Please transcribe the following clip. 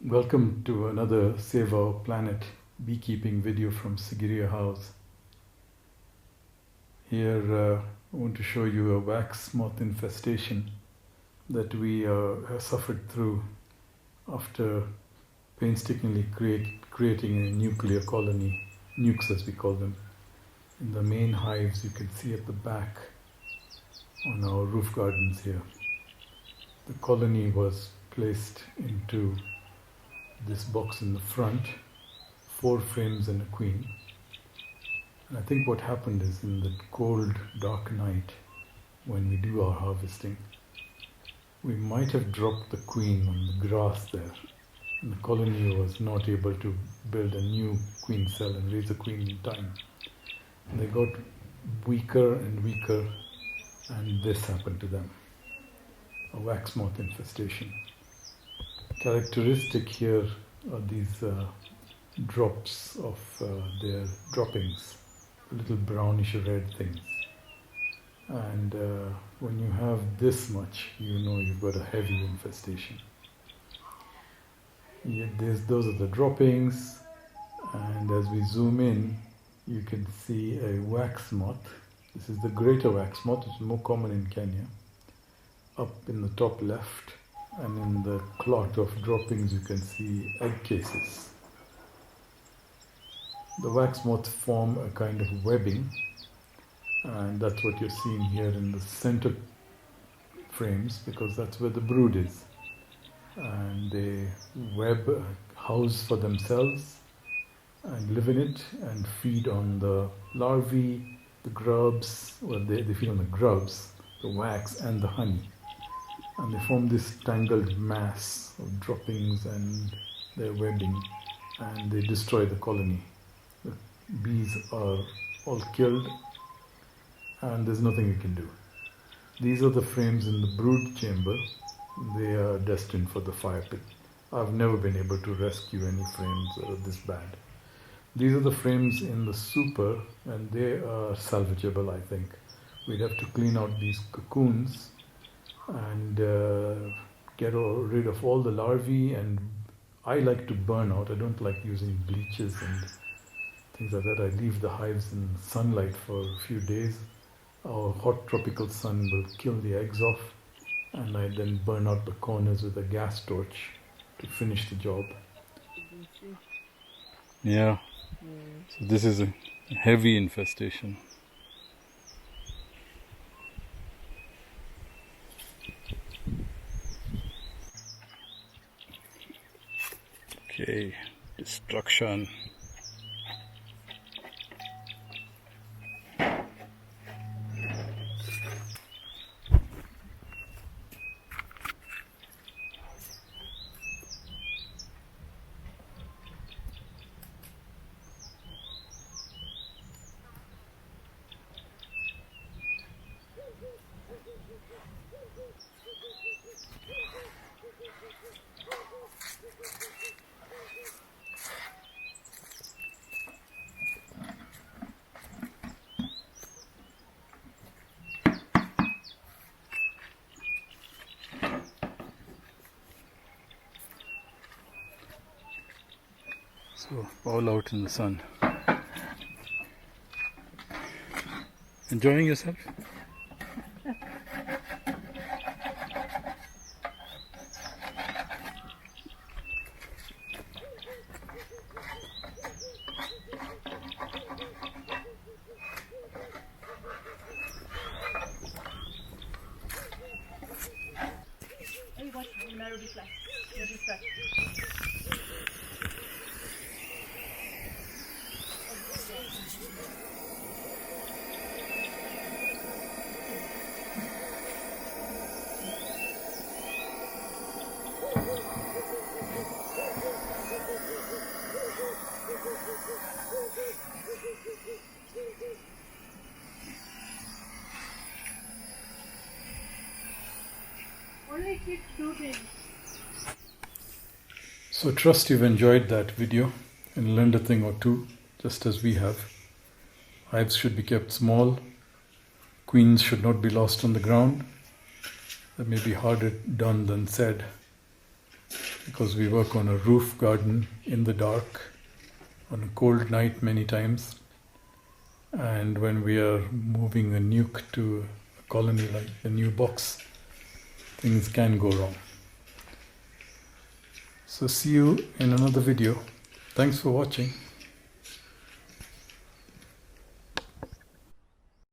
Welcome to another Save Our Planet beekeeping video from Sigiriya House. Here I want to show you a wax moth infestation that we have suffered through after painstakingly creating a nuclear colony, nukes as we call them, in the main hives you can see at the back on our roof gardens here. The colony was placed into this box in the front, 4 frames and a queen. And I think what happened is in the cold, dark night when we do our harvesting, we might have dropped the queen on the grass there. And the colony was not able to build a new queen cell and raise a queen in time. And they got weaker and weaker, and this happened to them. A wax moth infestation. Characteristic here are these drops of their droppings, little brownish red things. And when you have this much, you know you've got a heavy infestation. Those are the droppings, and as we zoom in, you can see a wax moth. This is the greater wax moth, which is more common in Kenya, up in the top left. And in the clot of droppings you can see egg cases. The wax moths form a kind of webbing, and that's what you're seeing here in the center frames, because that's where the brood is. And they web a house for themselves and live in it and feed on the larvae, the grubs. Well, they feed on the grubs, the wax and the honey. And they form this tangled mass of droppings and their webbing, and they destroy the colony. The bees are all killed, and there's nothing you can do. These are the frames in the brood chamber. They are destined for the fire pit. I've never been able to rescue any frames that are this bad. These are the frames in the super, and they are salvageable, I think. We'd have to clean out these cocoons and get rid of all the larvae, and I like to burn out. I don't like using bleaches and things like that. I leave the hives in sunlight for a few days. Our hot tropical sun will kill the eggs off, and I then burn out the corners with a gas torch to finish the job. Yeah, so this is a heavy infestation. Okay, destruction. So, all out in the sun. Enjoying yourself? So I trust you've enjoyed that video and learned a thing or two, just as we have. Hives should be kept small. Queens should not be lost on the ground. That may be harder done than said. because we work on a roof garden in the dark on a cold night many times, and when we are moving a nuke to a colony like the new box, things can go wrong. So see you in another video. Thanks for watching.